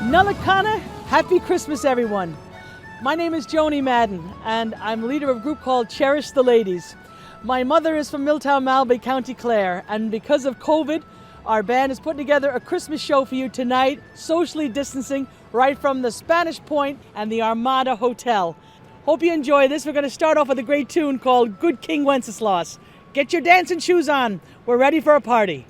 Nulakana, happy Christmas everyone. My name is Joni Madden and I'm leader of a group called Cherish the Ladies. My mother is from Milltown, Malbay, County Clare, and because of COVID, our band is putting together a Christmas show for you tonight, socially distancing, right from the Spanish Point and the Armada Hotel. Hope you enjoy this. We're going to start off with a great tune called Good King Wenceslas. Get your dancing shoes on. We're ready for a party.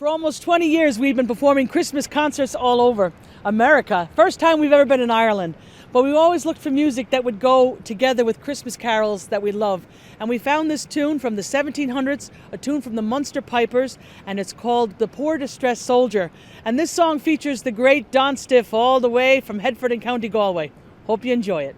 For almost 20 years, we've been performing Christmas concerts all over America. First time we've ever been in Ireland. But we always looked for music that would go together with Christmas carols that we love. And we found this tune from the 1700s, a tune from the Munster Pipers, and it's called The Poor Distressed Soldier. And this song features the great Don Stiff all the way from Headford in County Galway. Hope you enjoy it.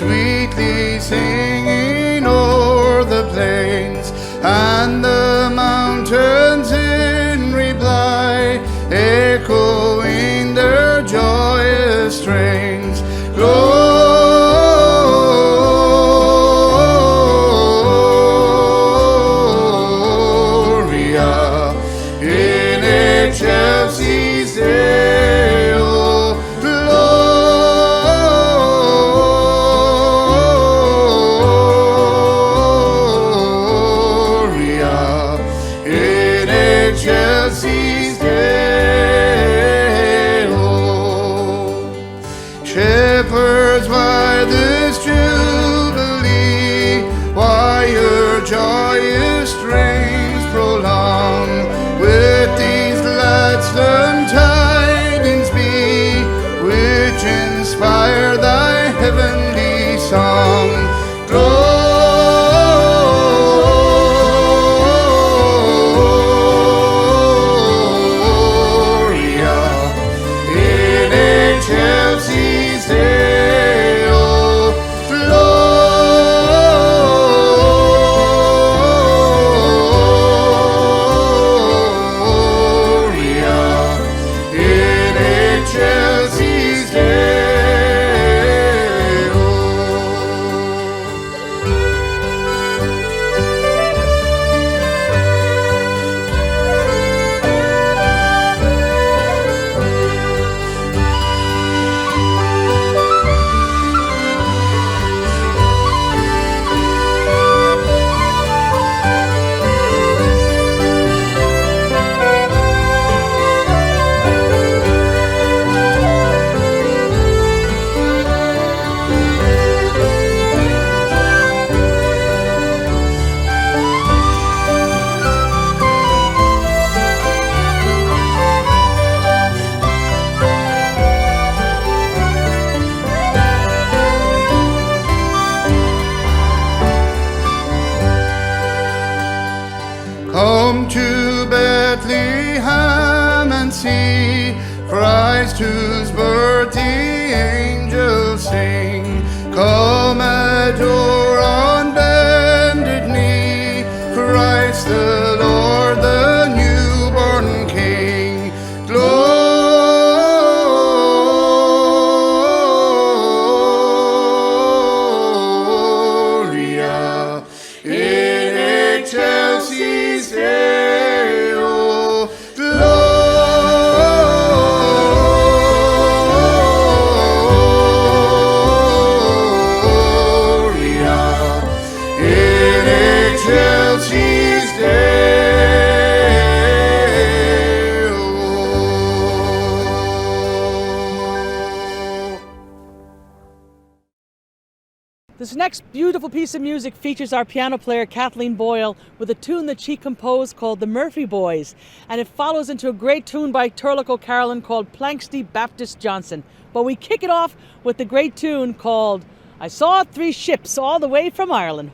sweetly singing o'er the plains, and the mountains in reply, echoing their joyous strains. Gloria in excelsis Deo. Gloria in excelsis Deo. Shepherds, why this jubilee? Why your joyous strains prolong? With these gladsome tidings be, which inspire thy heavenly song. Gloria in excelsis Deo. Gloria in excelsis Deo. Come to Bethlehem and see Christ, whose birth the angels sing. Come adore on bended knee Christ the Lord, the newborn King. Gloria in excelsis Deo. Gloria in excelsis Deo. This next beautiful piece of music features our piano player Kathleen Boyle with a tune that she composed called The Murphy Boys, and it follows into a great tune by Turlock O'Carolan called Planxty Baptist Johnson. But we kick it off with the great tune called I Saw Three Ships all the way from Ireland.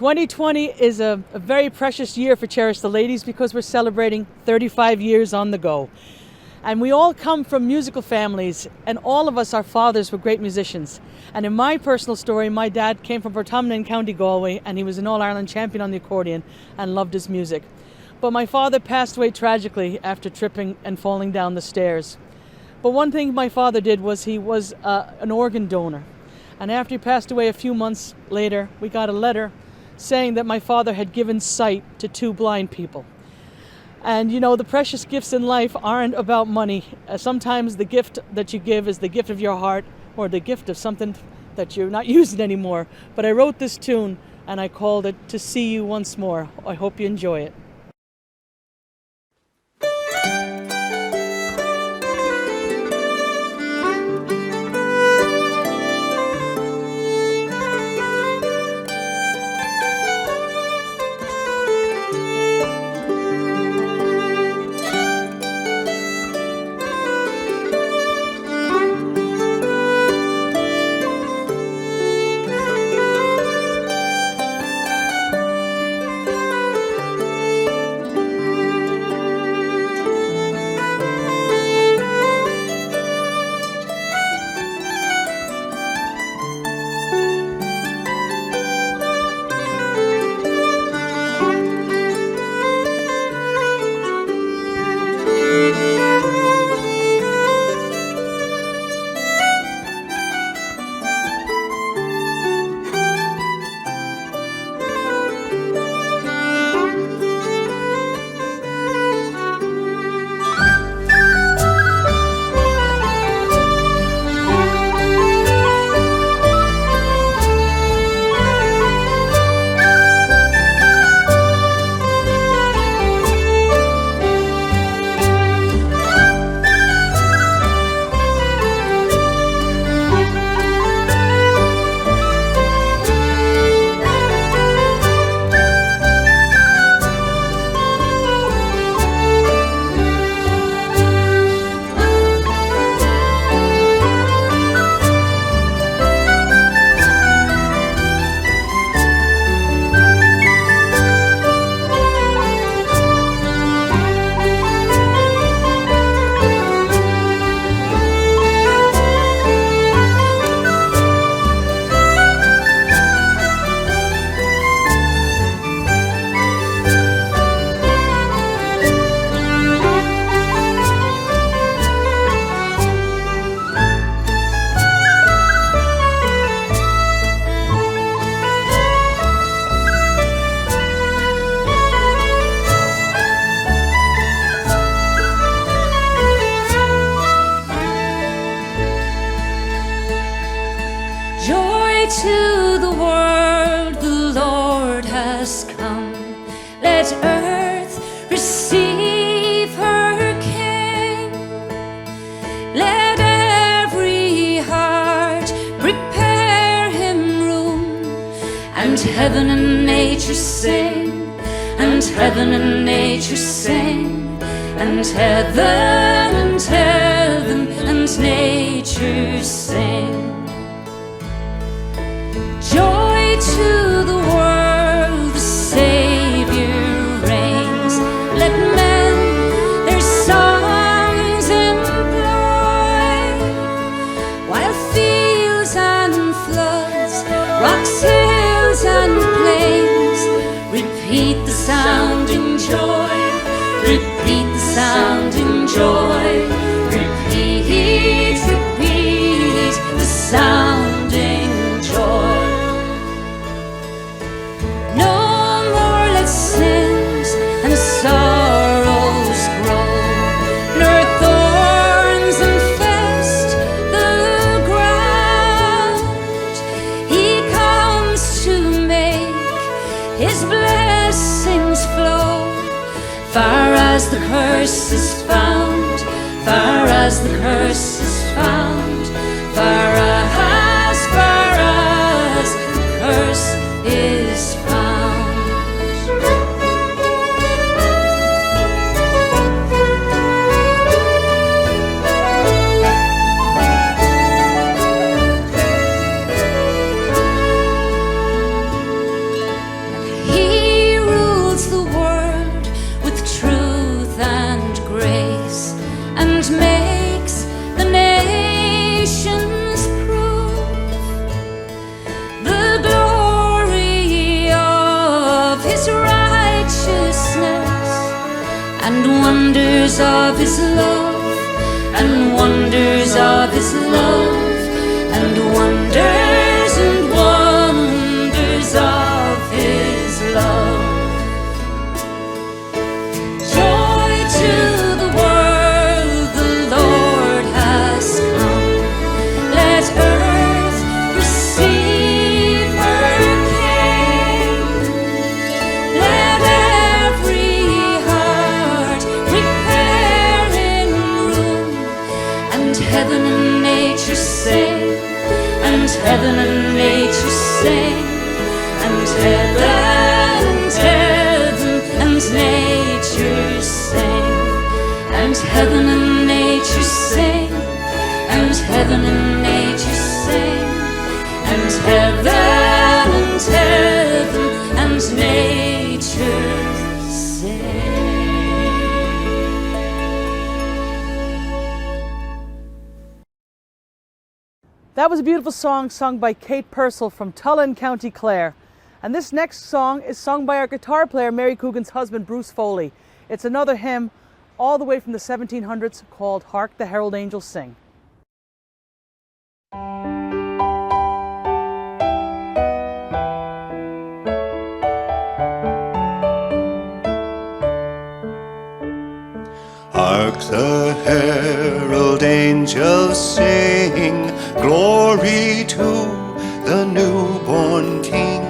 2020 is a very precious year for Cherish the Ladies because we're celebrating 35 years on the go. And we all come from musical families, and all of us, our fathers, were great musicians. And in my personal story, my dad came from Portumna in County Galway, and he was an All-Ireland champion on the accordion and loved his music. But my father passed away tragically after tripping and falling down the stairs. But one thing my father did was he was an organ donor. And after he passed away a few months later, we got a letter saying that my father had given sight to 2 blind people. And you know, the precious gifts in life aren't about money. Sometimes the gift that you give is the gift of your heart or the gift of something that you're not using anymore. But I wrote this tune and I called it To See You Once More. I hope you enjoy it. To the world the Lord has come. Let earth receive her King. Let every heart prepare him room. And heaven and nature sing. And heaven and nature sing. And heaven and nature sing. Joy to the world, the Savior reigns. Let men their songs employ, while fields and floods, rocks, hills and plains, repeat the sounding joy, repeat the sounding joy, repeat, repeat the sounding joy. Sins and sorrows grow, nor thorns infest the ground. He comes to make his blessings flow, far as the curse is found, far as the curse is found, far as the curse is found. and wonders of his love, and wonders of his love, and wonders of his love. Joy to the world, the Lord has come. Let earth receive her King. Let every heart prepare in room, and heaven and nature sing, and heaven and nature sing, and heaven and nature sing, and heaven and nature sing, and heaven and nature sing, and heaven and nature sing. That was a beautiful song sung by Kate Purcell from Tulla, County Clare. And this next song is sung by our guitar player, Mary Coogan's husband, Bruce Foley. It's another hymn all the way from the 1700s called Hark the Herald Angels Sing. Hark the herald angels sing, glory to the newborn King.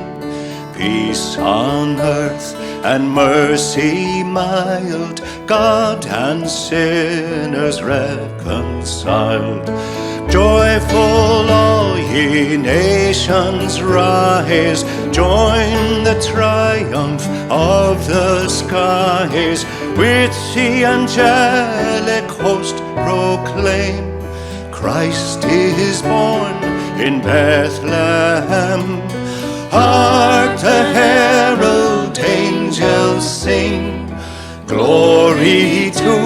Peace on earth and mercy mild, God and sinners reconciled. Joyful all ye nations rise, join the triumph of the skies. With the angelic host proclaim, Christ is born in Bethlehem. Hark the herald angels sing, glory to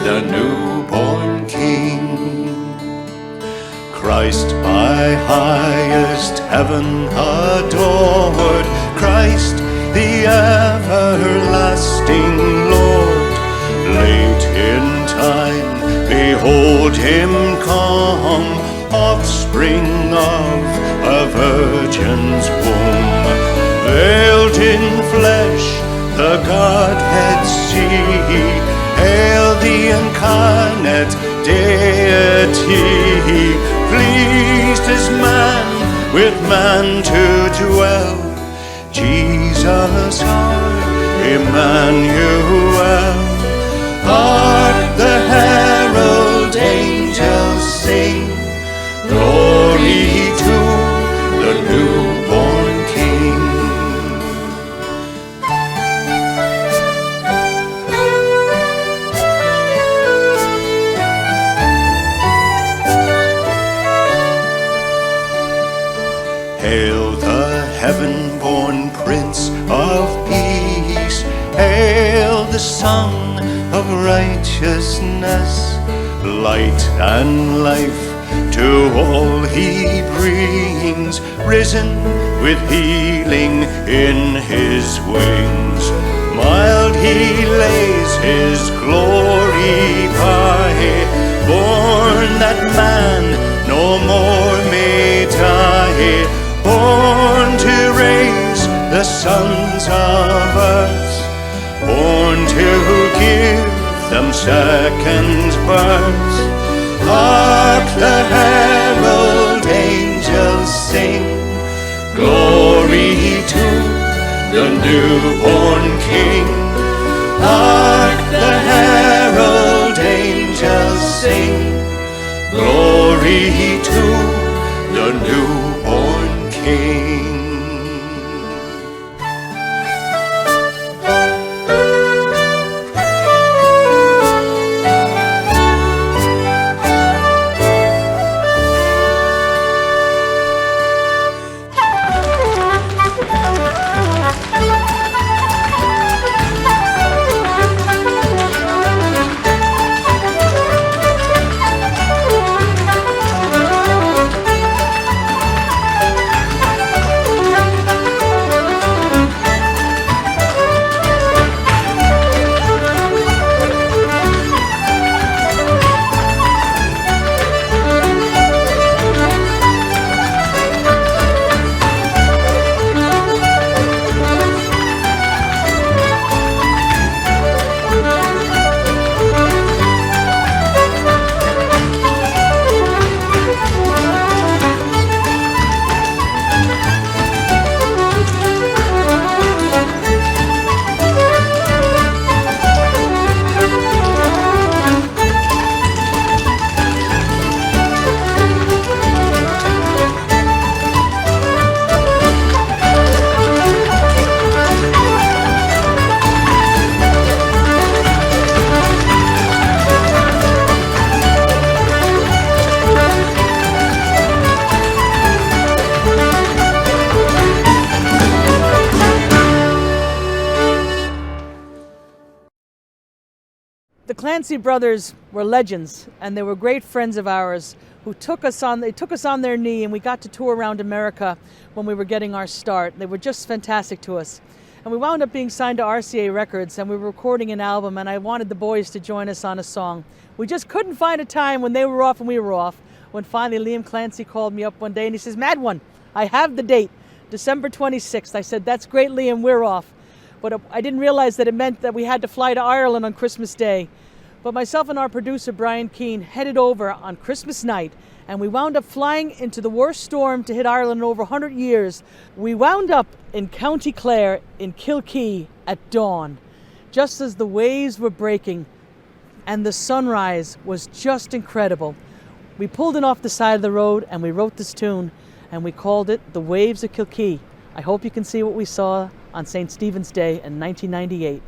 the newborn King. Christ by highest heaven adored, Christ the everlasting Lord. Late in time, behold him come, offspring of a virgin's womb. Veiled in flesh, the Godhead see, hail the incarnate deity. Pleased as man with man to dwell, Jesus our Emmanuel. Hark the herald angels sing, glory to the newborn King. Hail the heaven-born Prince of Peace, hail the Son of righteousness. Light and life to all he brings, risen with healing in his wings. Mild he lays his glory by, born that man no more may die, born to raise the sons of earth, born to give them second birth. Hark the herald angels sing, glory to the newborn King. Hark the herald angels sing, glory to the newborn King. The Clancy brothers were legends, and they were great friends of ours who took us on their knee, and we got to tour around America when we were getting our start. They were just fantastic to us. And we wound up being signed to RCA Records, and we were recording an album, and I wanted the boys to join us on a song. We just couldn't find a time when they were off and we were off, when finally Liam Clancy called me up one day and he says, "Mad One, I have the date, December 26th. I said, "That's great, Liam, we're off." But I didn't realize that it meant that we had to fly to Ireland on Christmas Day. But myself and our producer, Brian Keane, headed over on Christmas night, and we wound up flying into the worst storm to hit Ireland in over 100 years. We wound up in County Clare in Kilkee at dawn, just as the waves were breaking, and the sunrise was just incredible. We pulled in off the side of the road and we wrote this tune, and we called it The Waves of Kilkee. I hope you can see what we saw on St. Stephen's Day in 1998.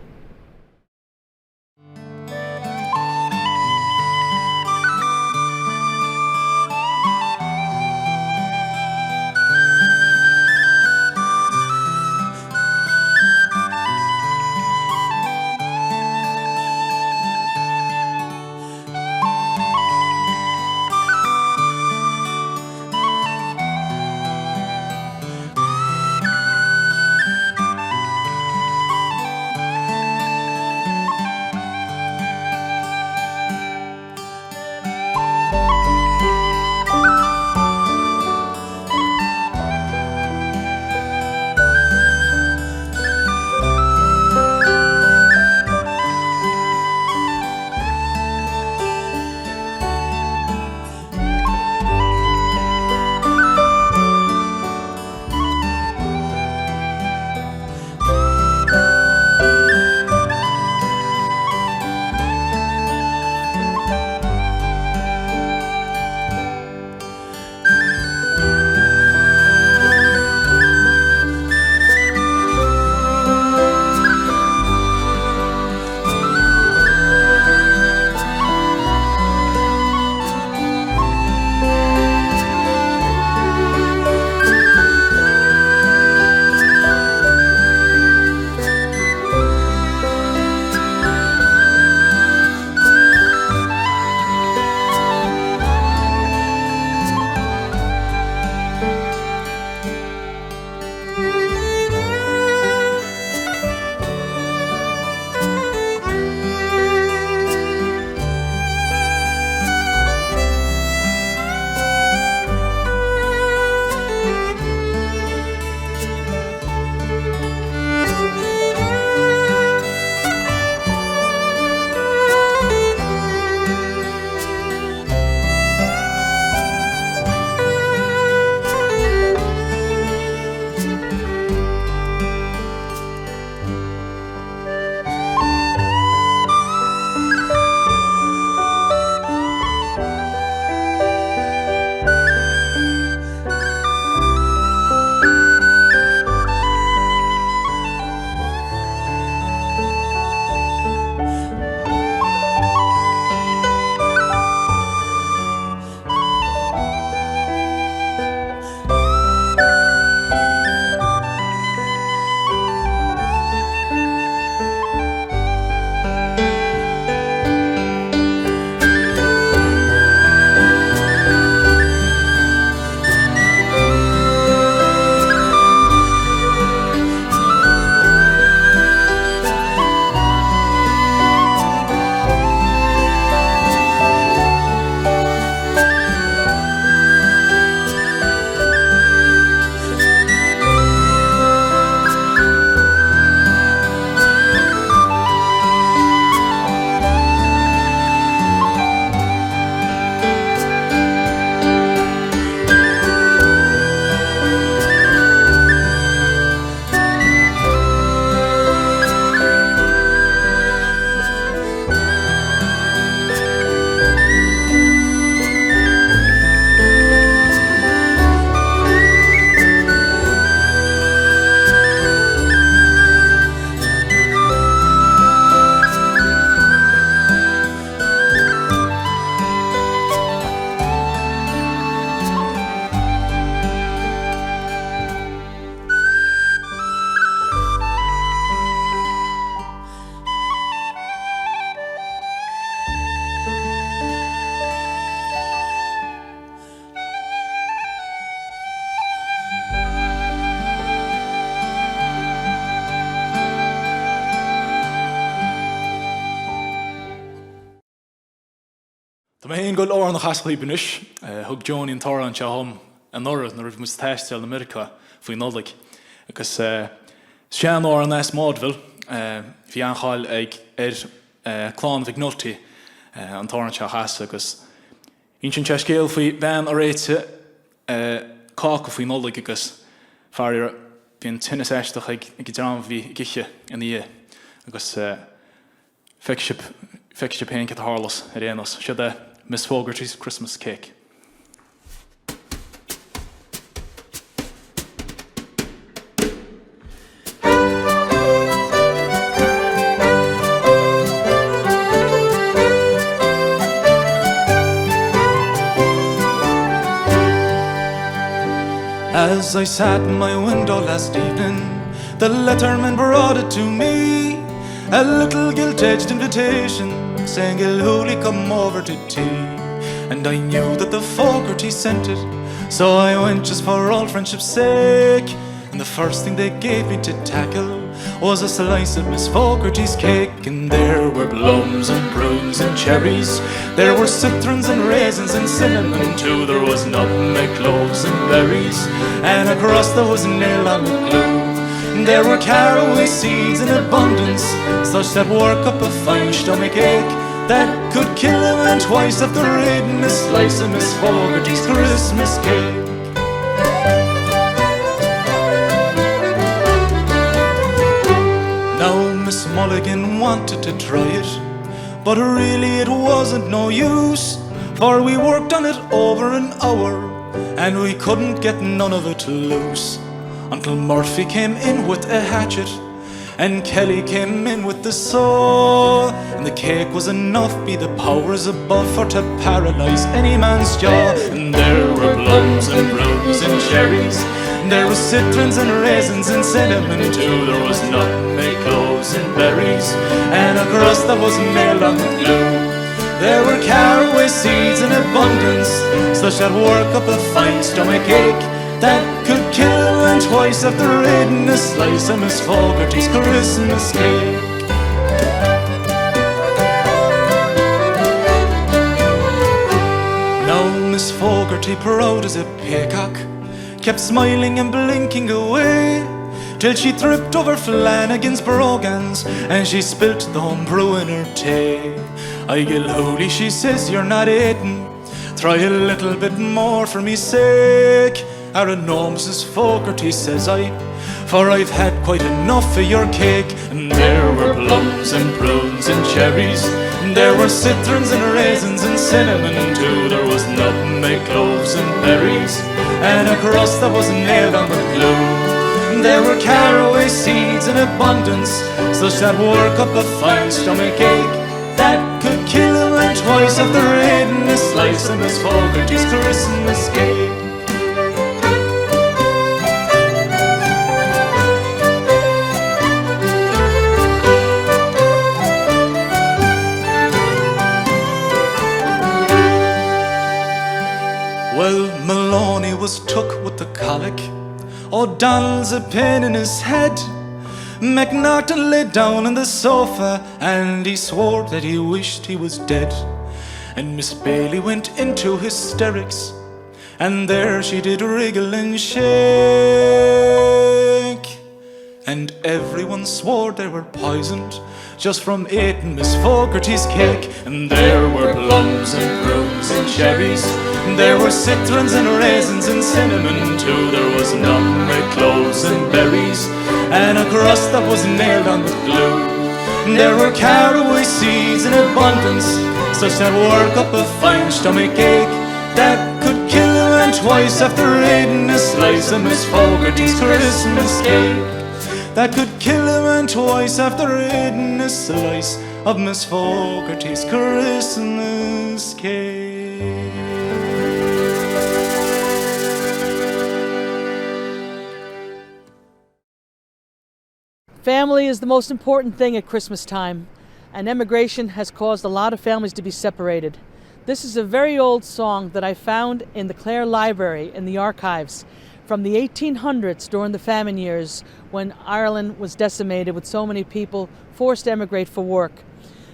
Tá mé hén goil ór na chaslaí bunis, thug Johnny an tóra an se hom an orad na rih mus teistil na America faoi nodig. Agus sean ór an es mádvil, bhí anáil ag clán bhíh nultaí an tóra an se chas agus ín sin teiscéal faoi bhean a réite cáca faoi nodig agus fearir bhíon tinnis eisteach ag drám bhí giche in dhé agus feice pein get hálas a réanas se de Miss Fogarty's Christmas cake. As I sat in my window last evening, the letterman brought it to me, a little gilt-edged invitation saying Gilhooly come over to tea. And I knew that the Fogarty sent it, so I went just for old friendship's sake. And the first thing they gave me to tackle was a slice of Miss Fogarty's cake. And there were plums and prunes and cherries, there were citrons and raisins and cinnamon too. There was nutmeg, cloves and berries, and across there was nail on the glue. There were caraway seeds in abundance, such that work up a fine stomach ache that could kill a man twice after eating a slice of Miss Fogarty's Christmas cake. Now Miss Mulligan wanted to try it, but really it wasn't no use, for we worked on it over an hour and we couldn't get none of it loose. Uncle Murphy came in with a hatchet and Kelly came in with the saw, and the cake was enough, be the powers above, for to paralyze any man's jaw. And there were plums and prunes and cherries, there was citrons and raisins and cinnamon too. There was nutmeg, cloves and berries, and across there was nailed on with glue. There were caraway seeds in abundance, such that work up a fine stomach ache that could kill a man twice after eating a slice of Miss Fogarty's Christmas cake. Now Miss Fogarty, proud as a peacock, kept smiling and blinking away, till she tripped over Flanagan's brogans and she spilt the homebrew in her tea. I Gilhooly, she says, you're not eating, try a little bit more for me sake. I know, Mrs. Fogarty, says I, for I've had quite enough of your cake. And there were plums and prunes and cherries, and there were citrons and raisins and cinnamon too. There was nutmeg, cloves and berries, and across there was nailed on with glue. And there were caraway seeds in abundance, such that work up a fine stomach ache that could kill a man twice after eating a slice of Miss Fogarty's Christmas cake. Well, Maloney was took with the colic, O'Donnell's a pain in his head, McNaughton lay down on the sofa and he swore that he wished he was dead. And Miss Bailey went into hysterics, and there she did wriggle and shake, and everyone swore they were poisoned just from eating Miss Fogarty's cake. And there were plums and prunes and cherries, and there were citrons and raisins and cinnamon too. There was nutmeg, cloves and berries, and across that was nailed on with glue. And there were caraway seeds in abundance, such that work up a fine stomach ache that could kill a man twice after eating a slice of Miss Fogarty's Christmas cake. That could kill a man twice after eating a slice of Miss Fogarty's Christmas cake. Family is the most important thing at Christmas time, and emigration has caused a lot of families to be separated. This is a very old song that I found in the Clare Library in the archives from the 1800s during the famine years when Ireland was decimated with so many people forced to emigrate for work.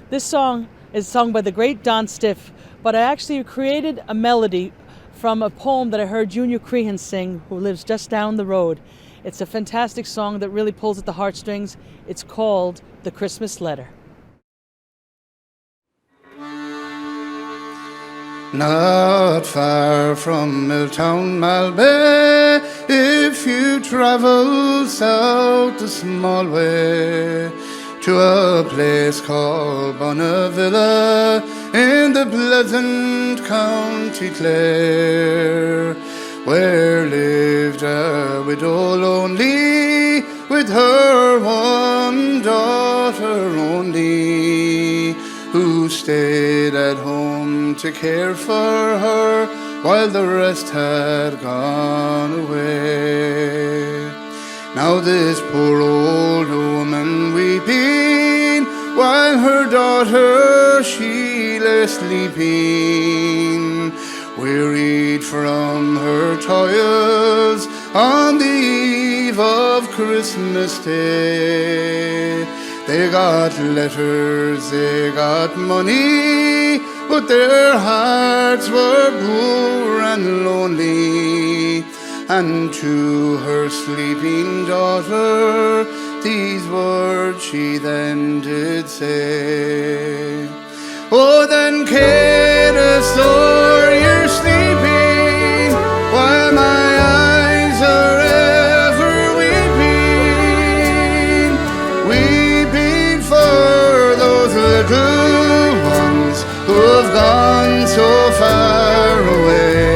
This song is sung by the great Don Stiff, but I actually created a melody from a poem that I heard Junior Crehan sing, who lives just down the road. It's a fantastic song that really pulls at the heartstrings. It's called The Christmas Letter. Not far from Milltown, Malbay, if you travel south a small way, to a place called Bonnevilla in the pleasant County Clare, where lived a widow lonely with her one daughter only, who stayed at home to care for her while the rest had gone away. Now this poor old woman weeping, while her daughter she lay sleeping, wearied from her toils on the eve of Christmas Day. They got letters, they got money, but their hearts were poor and lonely. And to her sleeping daughter these words she then did say. Oh, then, Kate, store you're sleeping, while my eyes are ever weeping, weeping for those little ones who have gone so far away.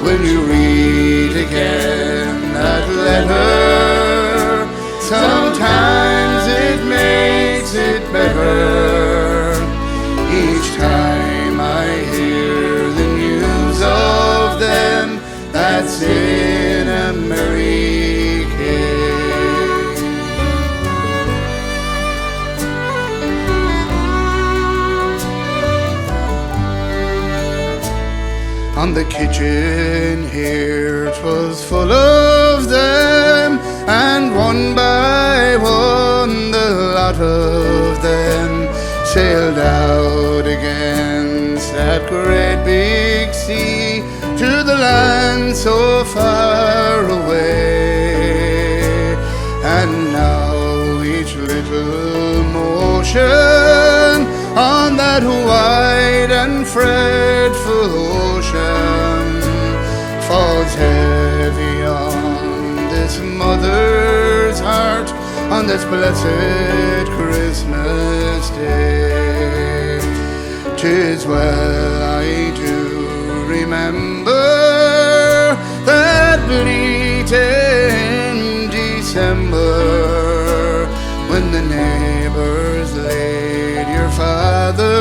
When you read again that letter, sometimes it makes it better. Each time I hear the news of them, that's in a merry case. On the kitchen here 'twas full of them, and one by one the lot of them sailed out against that great big sea, to the land so far away. And now each little motion on that wide and fretful ocean falls heavy on this mother's heart on this blessed Christmas Day. 'Tis well I do remember that bleating December, when the neighbors laid your father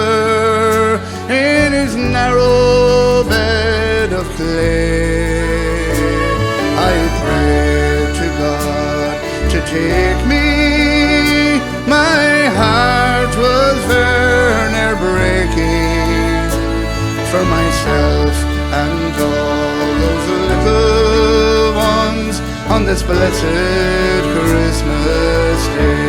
in his narrow bed of clay. I prayed to God to take me, my heart was very near breaking, for myself and all those little ones on this blessed Christmas Day.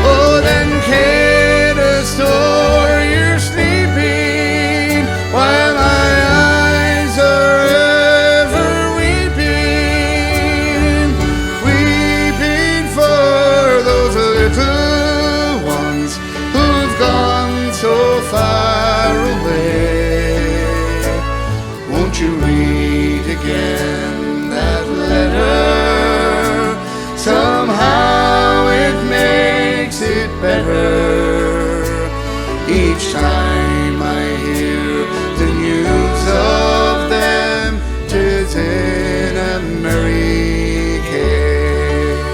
Oh, then, Kate, store you're sleeping, while my eyes are ever weeping, weeping for those little ones who've gone so far away. Won't you read again that letter? Somehow it makes it better. Each time I hear the news of them, 'tis in a merry case.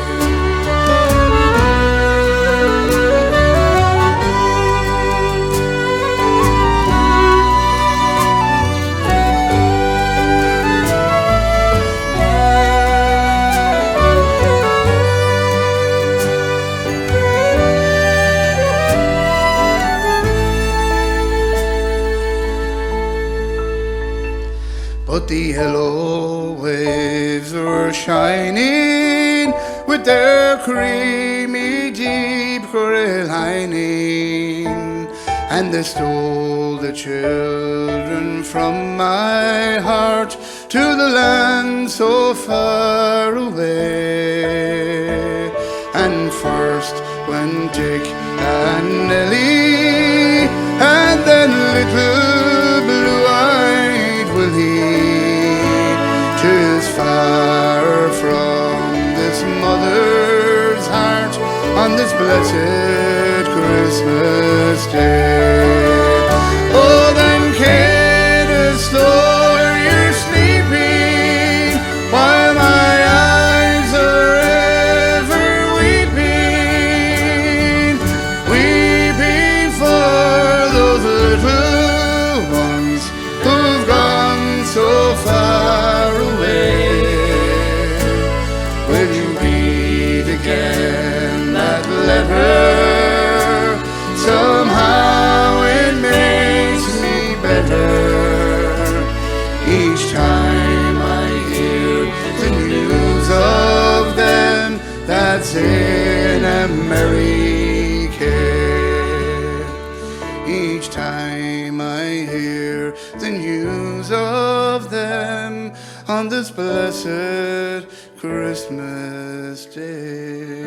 But the yellow waves were shining with their creamy deep grey lining, and they stole the children from my heart to the land so far away. And first went Dick and Nellie, and then little blue-eyed Willie. 'Tis far from this mother's heart on this blessed Christmas Day. Oh, then Kate, slow you're sleeping, while my eyes are ever weeping, weeping for those little ones who've gone so far away. Will you read again that letter? Somehow it makes me better each time I hear the news of them that's in America. Each time I hear the news of them on this blessed Christmas Day.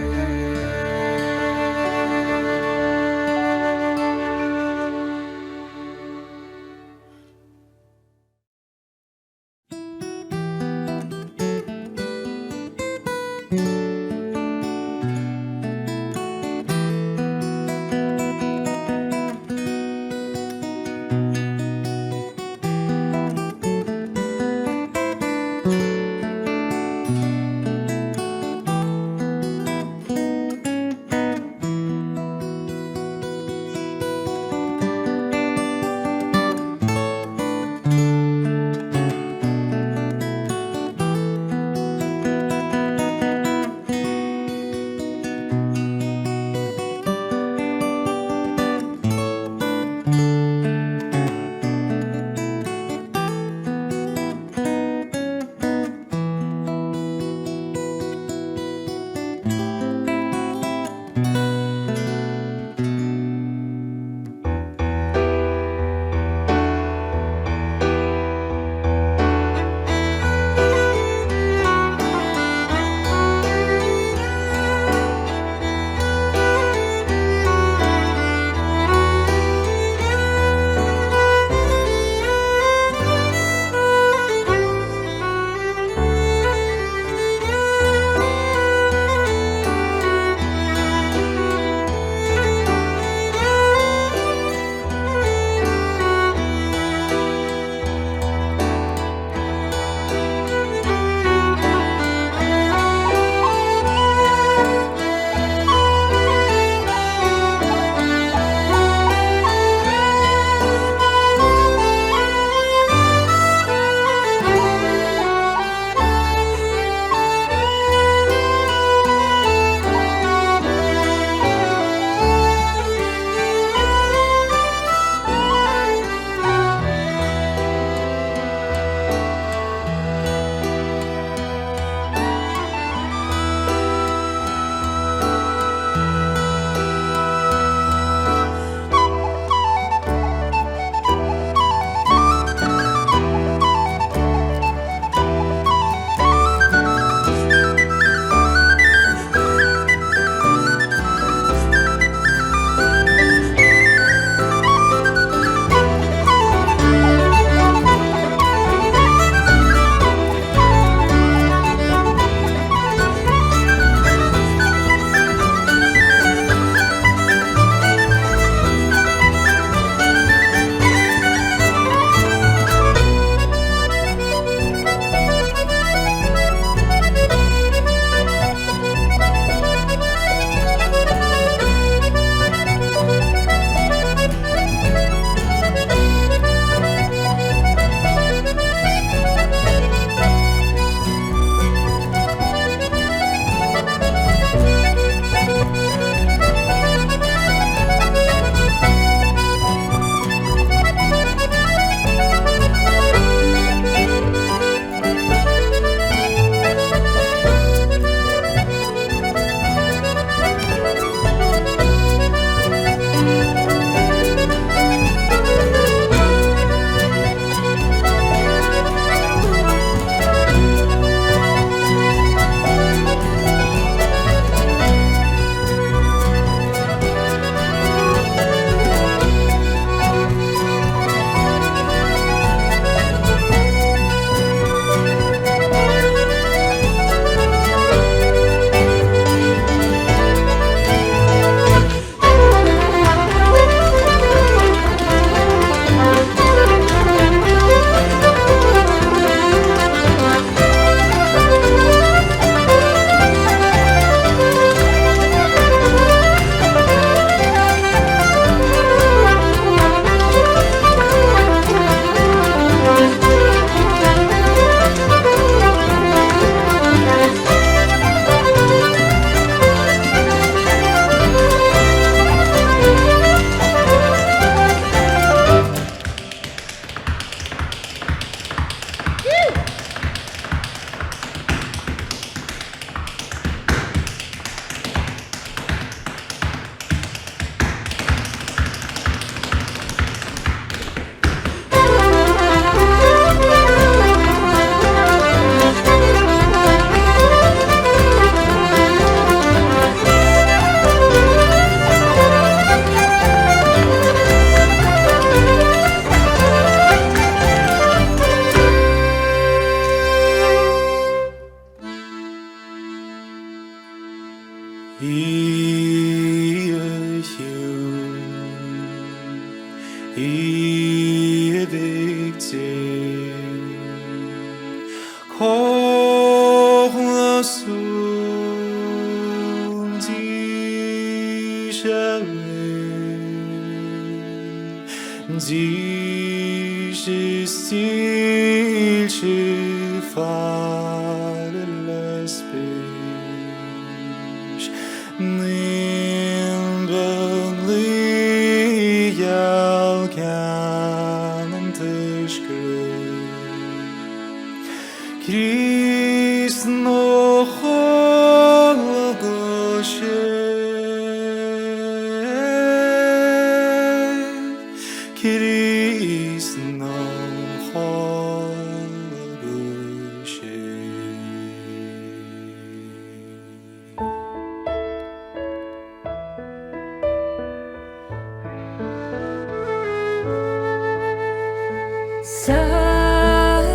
Silent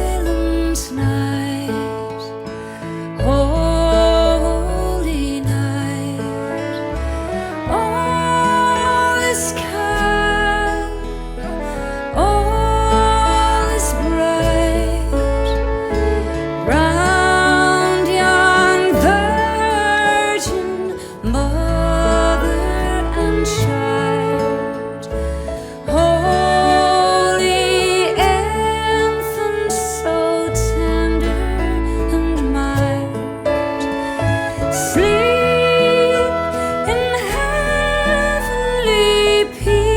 night, holy night, all is calm, all is bright, round yon virgin mother and child. Holy infant, so tender and mild, sleep in heavenly peace,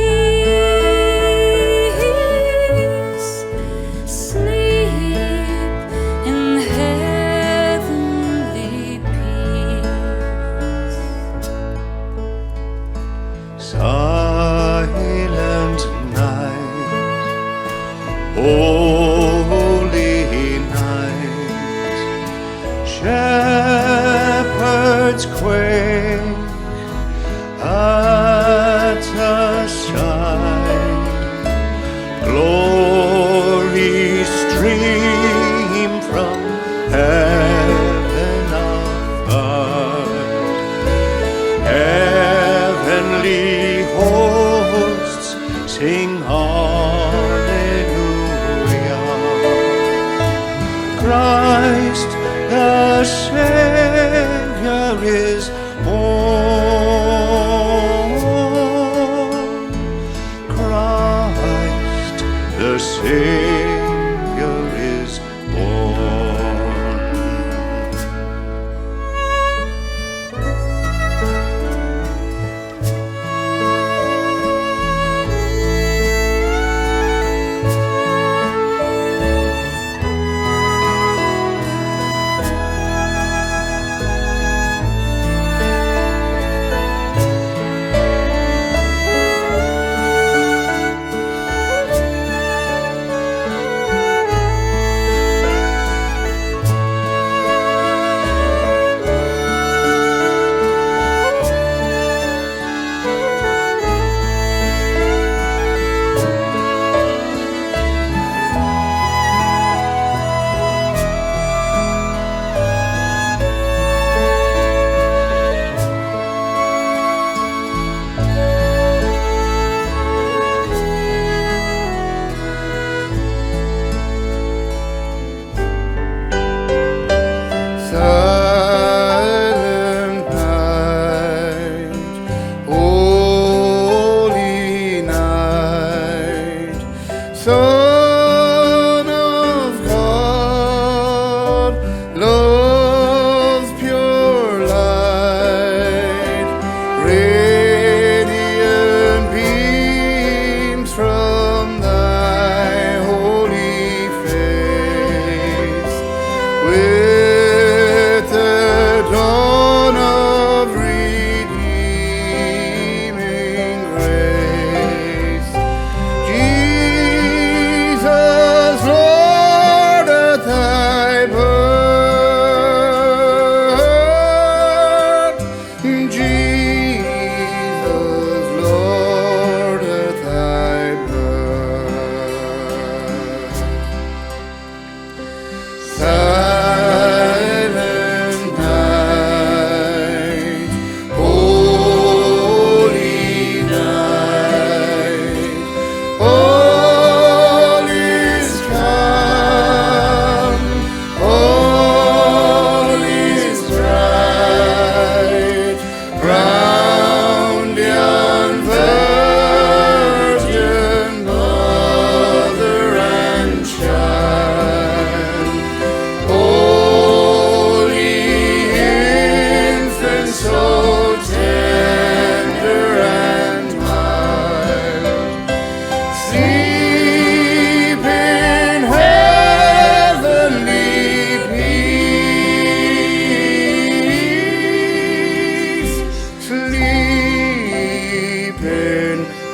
sleep in heavenly peace. Silent night, holy night, shepherds quake at the sight, glory stream from heaven above, heavenly hosts sing hallelujah. Christ the Savior is born. Christ the Savior is born.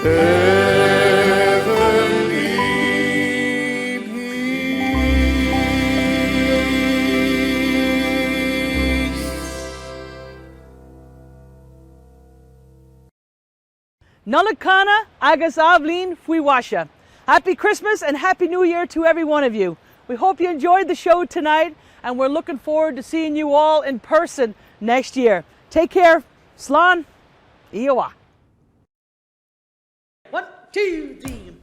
heavenly peace. Nolakana agus Avlin Fuiwasha. Happy Christmas and Happy New Year to every one of you. We hope you enjoyed the show tonight, and we're looking forward to seeing you all in person next year. Take care. Slán. Iowa. 1, 2, 3.